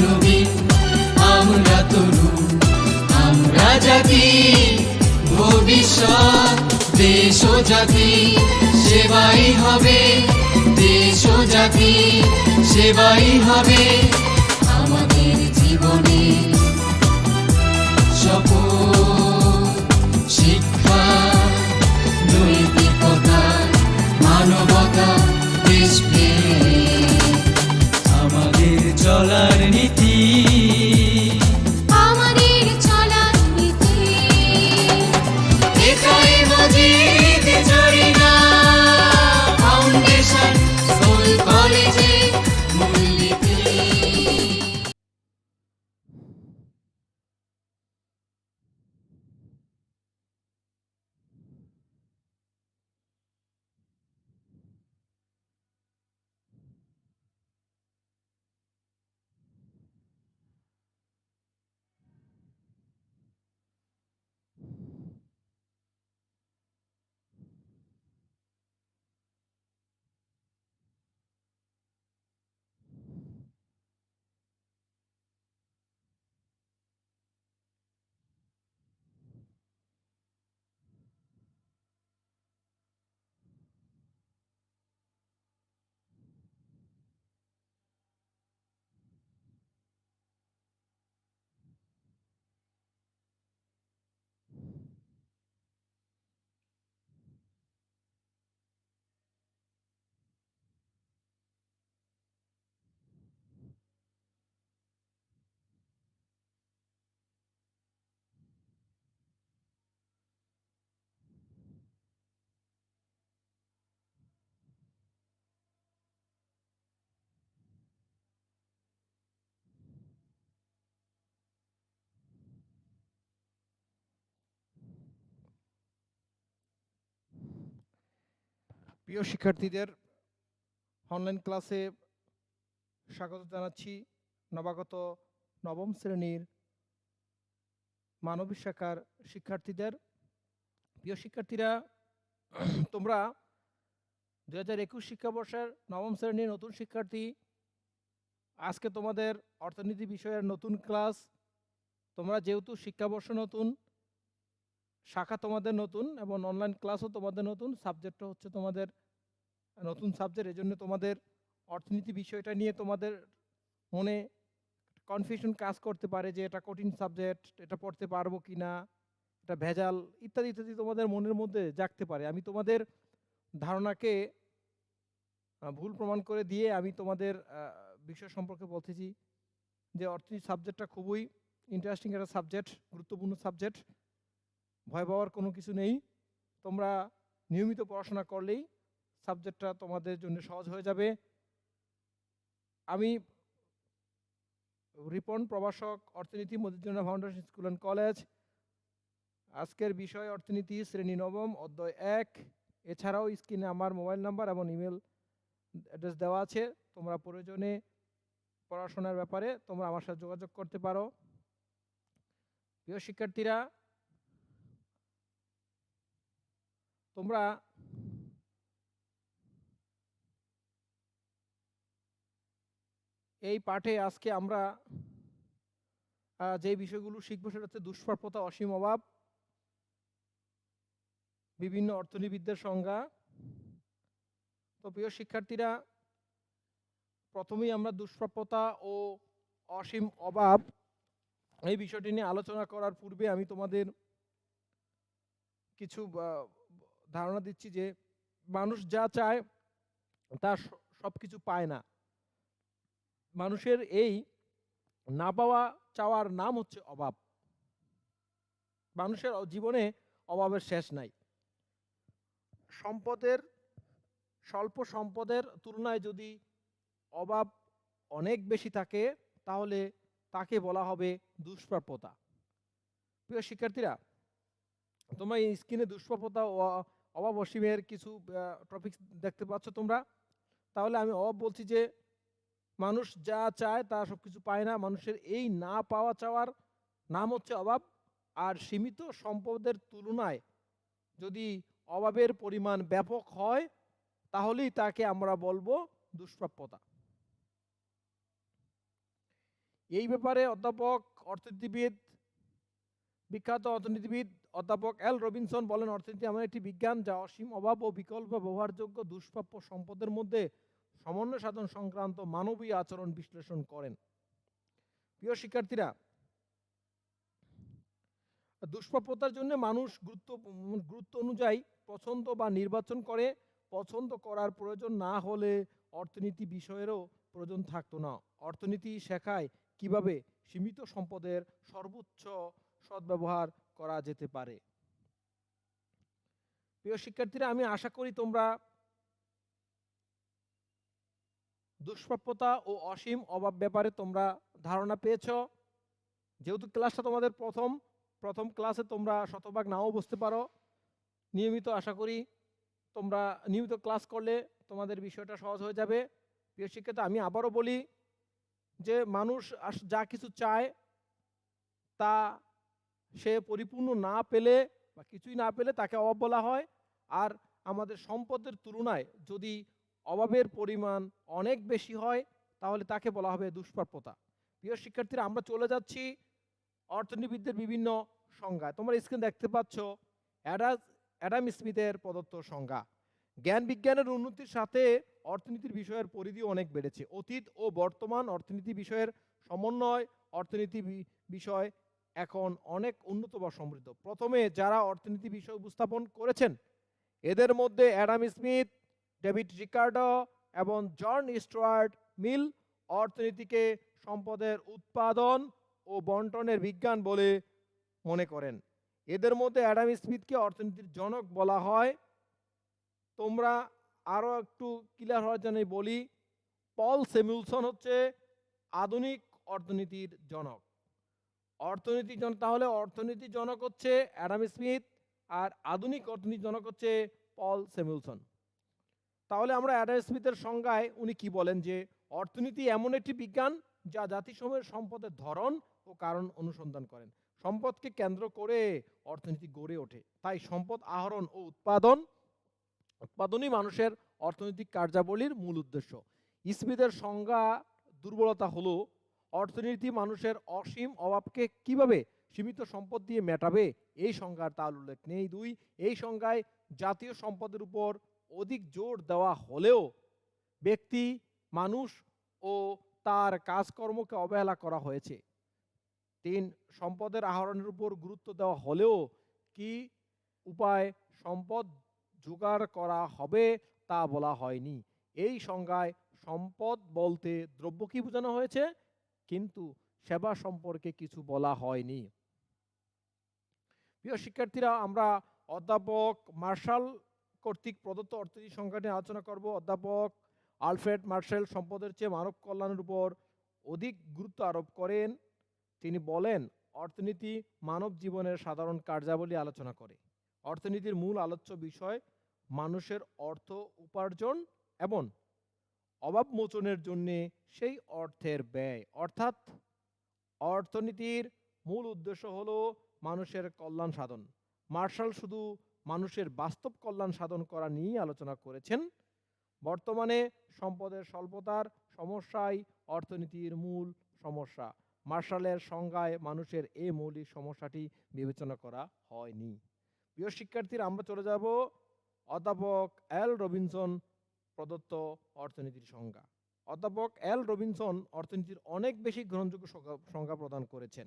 নবীন, আমরা তরুণ, আমরা জাতি, ভবিষ্যৎ দেশ ও জাতি সেবাই হবে, দেশ ও জাতি সেবাই হবে আমাদের জীবনে শপথ। শিক্ষা, নৈতিকতা, মানবতা, দেশপ্রেম আমাদের চলার নীতি, আমাদের চলার নীতি। এটাই মজিদ জরিনা ফাউন্ডেশন স্কুল কলেজে মূলনীতি। প্রিয় শিক্ষার্থীদের অনলাইন ক্লাসে স্বাগত জানাচ্ছি। নবাগত নবম শ্রেণীর মানবিক শাখার শিক্ষার্থীদের। প্রিয় শিক্ষার্থীরা, তোমরা 2021 শিক্ষাবর্ষের নবম শ্রেণীর নতুন শিক্ষার্থী। আজকে তোমাদের অর্থনীতি বিষয়ের নতুন ক্লাস। তোমরা যেহেতু শিক্ষাবর্ষ নতুন, শাখা তোমাদের নতুন এবং অনলাইন ক্লাসও তোমাদের নতুন, সাবজেক্টটা হচ্ছে তোমাদের নতুন সাবজেক্ট। এই জন্য তোমাদের অর্থনীতি বিষয়টা নিয়ে তোমাদের মনে কনফিউশন কাজ করতে পারে যে এটা কঠিন সাবজেক্ট, এটা পড়তে পারবো কি না, এটা ভেজাল ইত্যাদি ইত্যাদি তোমাদের মনের মধ্যে জাগতে পারে। আমি তোমাদের ধারণাকে ভুল প্রমাণ করে দিয়ে আমি তোমাদের বিষয় সম্পর্কে বলতেছি যে অর্থনীতি সাবজেক্টটা খুবই ইন্টারেস্টিং একটা সাবজেক্ট, গুরুত্বপূর্ণ সাবজেক্ট। ভয় পাওয়ার কোনো কিছু নেই। তোমরা নিয়মিত পড়াশোনা করলেই সাবজেক্টটা তোমাদের জন্য সহজ হয়ে যাবে। আমি রিপন, প্রভাষক, অর্থনীতি, মধুচন্দ্রিমা ফাউন্ডেশন স্কুল অ্যান্ড কলেজ। আজকের বিষয় অর্থনীতি, শ্রেণী নবম, অধ্যায় 1। এছাড়াও স্ক্রিনে আমার মোবাইল নাম্বার এবং ইমেল অ্যাড্রেস দেওয়া আছে। তোমরা প্রয়োজনে পড়াশোনার ব্যাপারে তোমরা আমার সাথে যোগাযোগ করতে পারো। প্রিয় শিক্ষার্থীরা, তোমরা এই পাঠে আজকে আমরা যে বিষয়গুলো শিখবো সেটা হচ্ছে দুষ্প্রাপ্যতা, অসীম অভাব, বিভিন্ন অর্থনীতিবিদদের সংজ্ঞা। তো প্রিয় শিক্ষার্থীরা, প্রথমেই আমরা দুষ্প্রাপ্যতা ও অসীম অভাব এই বিষয়টি নিয়ে আলোচনা করার পূর্বে আমি তোমাদের কিছু ধারণা দিচ্ছি যে মানুষ যা চায় তা সব কিছু পায় না। মানুষের এই না পাওয়া চাওয়ার নাম হচ্ছে অভাব। মানুষের জীবনে অভাবের শেষ নাই। স্বল্প সম্পদের তুলনায় যদি অভাব অনেক বেশি থাকে তাহলে তাকে বলা হবে দুষ্প্রাপ্যতা। প্রিয় শিক্ষার্থীরা, তোমরা এই স্ক্রিনে দুষ্প্রাপ্যতা ও অভাব অসীমের কিছু টপিকস দেখতে পাচ্ছ তোমরা। তাহলে আমি অভাব বলছি যে মানুষ যা চায় তা সব কিছু পায় না। মানুষের এই না পাওয়া চাওয়ার নাম হচ্ছে অভাব। আর সীমিত সম্পদের তুলনায় যদি অভাবের পরিমাণ ব্যাপক হয় তাহলেই তাকে আমরা বলবো দুষ্প্রাপ্যতা। এই ব্যাপারে অধ্যাপক অর্থনীতিবিদ বিখ্যাত অর্থনীতিবিদ অধ্যাপক এল রবিনসন বলেন, অর্থনীতি এমন একটি বিজ্ঞান যা অসীম অভাব ও বিকল্প ব্যবহারযোগ্য দুষ্প্রাপ্য সম্পদের মধ্যে সমন্বয় সাধন সংক্রান্ত মানবীয় আচরণ বিশ্লেষণ করেন। প্রিয় শিক্ষার্থীরা, দুষ্প্রাপ্যতার জন্য মানুষ গুরুত্ব অনুযায়ী পছন্দ বা নির্বাচন করে। পছন্দ করার প্রয়োজন না হলে অর্থনীতি বিষয়েরও প্রয়োজন থাকতো না। অর্থনীতি শেখায় কিভাবে সীমিত সম্পদের সর্বোচ্চ সদ্ব্যবহার করা যেতে পারে। প্রিয় শিক্ষার্থীরা, আমি আশা করি তোমরা দুষ্প্রাপ্যতা ও অসীম অভাব ব্যাপারে তোমরা ধারণা পেয়েছ। যেহেতু ক্লাসটা তোমাদের প্রথম ক্লাসে তোমরা শতভাগ নাও বুঝতে পারো, নিয়মিত আশা করি তোমরা নিয়মিত ক্লাস করলে তোমাদের বিষয়টা সহজ হয়ে যাবে। প্রিয় শিক্ষার্থী, আমি আবারও বলি যে মানুষ যা কিছু চায় তা সে পরিপূর্ণ না পেলে বা কিছুই না পেলে তাকে অভাব বলা হয়। আর আমাদের সম্পদের তুলনায় যদি অভাবের পরিমাণ অনেক বেশি হয় তাহলে তাকে বলা হবে দুষ্প্রাপ্যতা। প্রিয় শিক্ষার্থীরা, আমরা চলে যাচ্ছি অর্থনীতিবিদদের বিভিন্ন সংজ্ঞা। তোমরা স্ক্রিন দেখতে পাচ্ছ অ্যাডাম স্মিথের প্রদত্ত সংজ্ঞা। জ্ঞান বিজ্ঞানের উন্নতির সাথে অর্থনীতির বিষয়ের পরিধি অনেক বেড়েছে। অতীত ও বর্তমান অর্থনীতি বিষয়ের সমন্বয় অর্থনীতি বিষয় এখন অনেক উন্নত বা সমৃদ্ধ। প্রথমে যারা অর্থনীতি বিষয় উপস্থাপন করেছেন এদের মধ্যে অ্যাডাম স্মিথ, ডেভিড রিকার্ডো এবং জন স্টুয়ার্ট মিল অর্থনীতিকে সম্পদের উৎপাদন ও বন্টনের বিজ্ঞান বলে মনে করেন। এদের মধ্যে অ্যাডাম স্মিথকে অর্থনীতির জনক বলা হয়। তোমরা আরও একটু ক্লিয়ার হওয়ার জন্য বলি, পল স্যামুয়েলসন হচ্ছে আধুনিক অর্থনীতির জনক। তাহলে অর্থনীতির জনক হচ্ছে অ্যাডাম স্মিথ আর আধুনিক অর্থনীতির জনক হচ্ছে পল স্যামুয়েলসন। তাহলে আমরা অ্যাডাম স্মিথের সংজ্ঞায় উনি কি বলেন যে অর্থনীতি এমন একটি বিজ্ঞান যা জাতিসমূহের সম্পদের ধরন ও কারণ অনুসন্ধান করেন। সম্পদকে কেন্দ্র করে অর্থনীতি গড়ে ওঠে। তাই সম্পদ আহরণ ও উৎপাদনই মানুষের অর্থনৈতিক কার্যাবলীর মূল উদ্দেশ্য। স্মিথের সংজ্ঞা দুর্বলতা হলো অর্থনীতি মানুষের অসীম অভাবকে কিভাবে সীমিত সম্পদ দিয়ে মেটাবে এই সংজ্ঞার তার উল্লেখ নেই। 2, এই সংজ্ঞায় জাতীয় সম্পদের উপর অধিক জোর দেওয়া হলেও ব্যক্তি মানুষ ও তার কাজকর্মকে অবহেলা করা হয়েছে। 3, সম্পদের আহরণের উপর গুরুত্ব দেওয়া হলেও কি উপায় সম্পদ জোগাড় করা হবে তা বলা হয়নি। এই সংজ্ঞায় সম্পদ বলতে দ্রব্য কি বোঝানো হয়েছে, কিন্তু সেবা সম্পর্কে কিছু বলা হয়নি। প্রিয় শিক্ষার্থীরা, আমরা অধ্যাপক মার্শাল কর্তৃক প্রদত্ত অর্থনীতি সংজ্ঞা নিয়ে আলোচনা করব। অধ্যাপক আলফ্রেড মার্শাল সম্পদের চেয়ে মানব কল্যাণের উপর অধিক গুরুত্ব আরোপ করেন। তিনি বলেন, অর্থনীতি মানব জীবনের সাধারণ কার্যাবলী আলোচনা করে। অর্থনীতির মূল আলোচ্য বিষয় মানুষের অর্থ উপার্জন এবং অভাব মোচনের জন্য সেই অর্থের ব্যয়। অর্থাৎ অর্থনীতির মূল উদ্দেশ্য হলো মানুষের কল্যাণ সাধন। মার্শাল শুধু মানুষের বাস্তব কল্যাণ সাধন করা নিয়েই আলোচনা করেছেন। বর্তমানে সম্পদের স্বল্পতার সমস্যাই অর্থনীতির মূল সমস্যা। মার্শালের সংজ্ঞায় মানুষের এই মৌলিক সমস্যাটি বিবেচনা করা হয়নি। প্রিয় শিক্ষার্থীরা, আমরা চলে যাব অধ্যাপক এল রবিনসন প্রদত্ত অর্থনীতির সংজ্ঞা। অধ্যাপক এল রবিনসন অর্থনীতির অনেক বেশি গ্রহণযোগ্য সংজ্ঞা প্রদান করেছেন।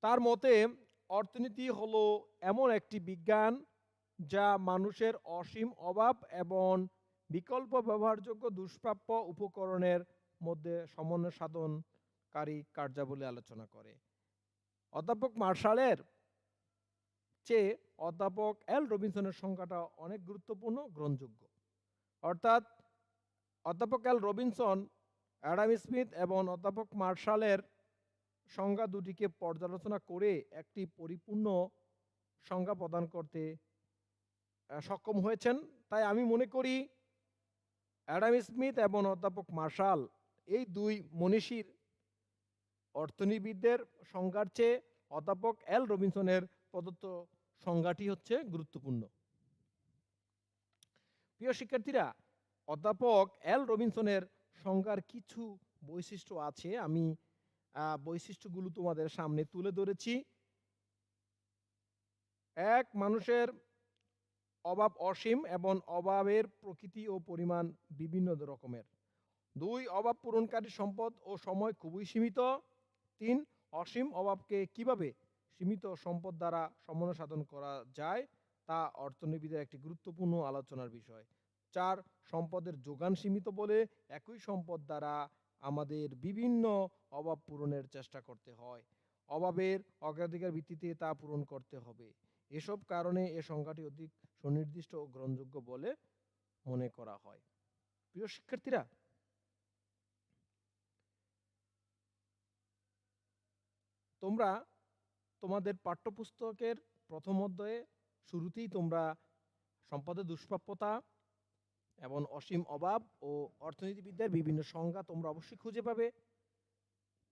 তার মতে অর্থনীতি হলো এমন একটি বিজ্ঞান যা মানুষের অসীম অভাব এবং বিকল্প ব্যবহারযোগ্য দুষ্প্রাপ্য উপকরণের মধ্যে সমন্বয় সাধনকারী কার্যাবলী আলোচনা করে। অধ্যাপক মার্শালের চেয়ে অধ্যাপক এল রবিনসনের সংজ্ঞাটা অনেক গুরুত্বপূর্ণ, গ্রহণযোগ্য। অর্থাৎ অধ্যাপক এল রবিনসন, অ্যাডাম স্মিথ এবং অধ্যাপক মার্শালের সংজ্ঞা দুটিকে পর্যালোচনা করে একটি পরিপূর্ণ সংজ্ঞা প্রদান করতে সক্ষম হয়েছেন। তাই আমি মনে করি অ্যাডাম স্মিথ এবং অধ্যাপক মার্শাল এই দুই মনীষীর অর্থনীতিবিদদের সংজ্ঞার চেয়ে অধ্যাপক এল রবিনসনের প্রদত্ত সংজ্ঞাটি হচ্ছে গুরুত্বপূর্ণ। প্রিয় শিক্ষার্থীরা, অধ্যাপক এল রবিনসনের সংজ্ঞার কিছু বৈশিষ্ট্য আছে, আমি বৈশিষ্ট্যগুলো তোমাদের সামনে তুলে ধরেছি। এক, মানুষের অভাব অসীম এবং অভাবের প্রকৃতি ও পরিমাণ বিভিন্ন রকমের। দুই, অভাব পূরণকারী সম্পদ ও সময় খুবই সীমিত। তিন, অসীম অভাবকে কিভাবে সীমিত সম্পদ দ্বারা সমন্বয় সাধন করা যায় তা অর্থনীতিবিদের একটি গুরুত্বপূর্ণ আলোচনার বিষয়। চার, সম্পদের যোগান সীমিত বলে একই সম্পদ দ্বারা আমাদের বিভিন্ন অভাব পূরণের চেষ্টা করতে হয়। অভাবের অগ্রাধিকার ভিত্তিতে তা পূরণ করতে হবে। এসব কারণে এ সংখ্যাটি অধিক সুনির্দিষ্ট ও গ্রহণযোগ্য বলে মনে করা হয়। প্রিয় শিক্ষার্থীরা, তোমরা তোমাদের পাঠ্যপুস্তকের প্রথম অধ্যায়ে শুরুতেই তোমরা সম্পদের দুষ্প্রাপ্যতা এবং অসীম অভাব ও অর্থনীতিবিদ্যার বিভিন্ন সংজ্ঞা তোমরা অবশ্যই খুঁজে পাবে।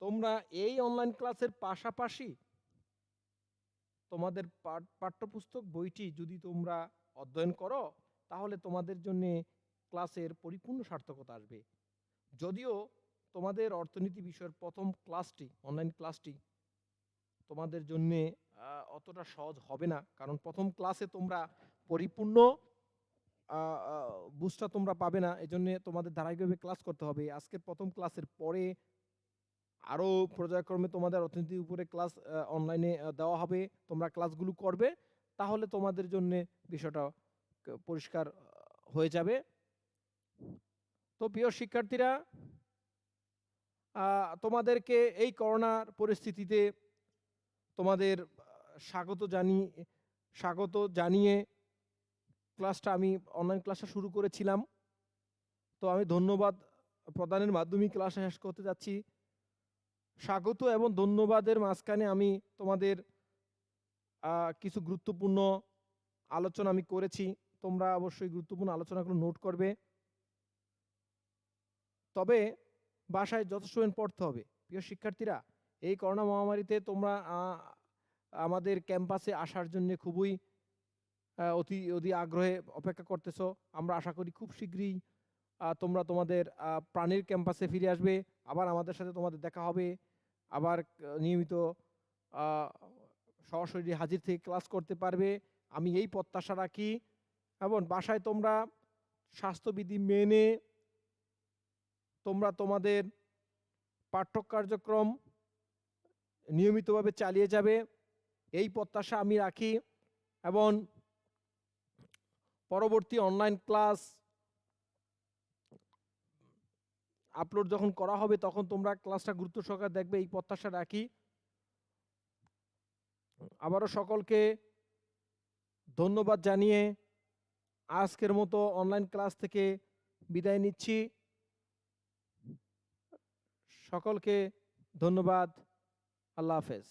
তোমরা এই অনলাইন ক্লাসের পাশাপাশি তোমাদের পাঠ্যপুস্তক বইটি যদি তোমরা অধ্যয়ন করো তাহলে তোমাদের জন্য ক্লাসের পরিপূর্ণ সার্থকতা আসবে। যদিও তোমাদের অর্থনীতি বিষয়ের প্রথম ক্লাসটি, অনলাইন ক্লাসটি তোমাদের জন্য অতটা সহজ হবে না, কারণ প্রথম ক্লাসে তোমরা পরিপূর্ণ বুঝটা তোমরা পাবে না। এজন্য তোমাদের ধারাবাহিকভাবে ক্লাস করতে হবে। আজকের প্রথম ক্লাসের পরে আরও পর্যায়ক্রমে তোমাদের অর্থনীতির উপরে ক্লাস অনলাইনে দেওয়া হবে। তোমরা ক্লাসগুলো করবে, তাহলে তোমাদের জন্য বিষয়টা পরিষ্কার হয়ে যাবে। তো প্রিয় শিক্ষার্থীরা, তোমাদেরকে এই করোনার পরিস্থিতিতে তোমাদের স্বাগত জানিয়ে ক্লাসটা আমি অনলাইন ক্লাসটা শুরু করেছিলাম। তো আমি ধন্যবাদ প্রদানের মাধ্যমে ক্লাসটা শেষ করতে যাচ্ছি। স্বাগত এবং ধন্যবাদের মাঝখানে আমি তোমাদের কিছু গুরুত্বপূর্ণ আলোচনা আমি করেছি। তোমরা অবশ্যই গুরুত্বপূর্ণ আলোচনাগুলো নোট করবে, তবে বাসায় যথেষ্ট পড়তে হবে। প্রিয় শিক্ষার্থীরা, এই করোনা মহামারীতে তোমরা আমাদের ক্যাম্পাসে আসার জন্য খুবই অতি আগ্রহে অপেক্ষা করতেছো। আমরা আশা করি খুব শীঘ্রই তোমরা তোমাদের প্রাণীর ক্যাম্পাসে ফিরে আসবে, আবার আমাদের সাথে তোমাদের দেখা হবে, আবার নিয়মিত সরাসরি হাজির থেকে ক্লাস করতে পারবে, আমি এই প্রত্যাশা রাখি। এবং বাসায় তোমরা স্বাস্থ্যবিধি মেনে তোমরা তোমাদের পাঠ্য কার্যক্রম নিয়মিতভাবে চালিয়ে যাবে, এই প্রত্যাশা আমি রাখি। এবং পরবর্তী অনলাইন ক্লাস আপলোড যখন করা হবে তখন তোমরা ক্লাসটা গুরুত্ব সহকারে দেখবে, এই প্রত্যাশা রাখি। আবারও সকলকে ধন্যবাদ জানিয়ে আজকের মতো অনলাইন ক্লাস থেকে বিদায় নিচ্ছি। সকলকে ধন্যবাদ। আল্লাহ হাফেজ।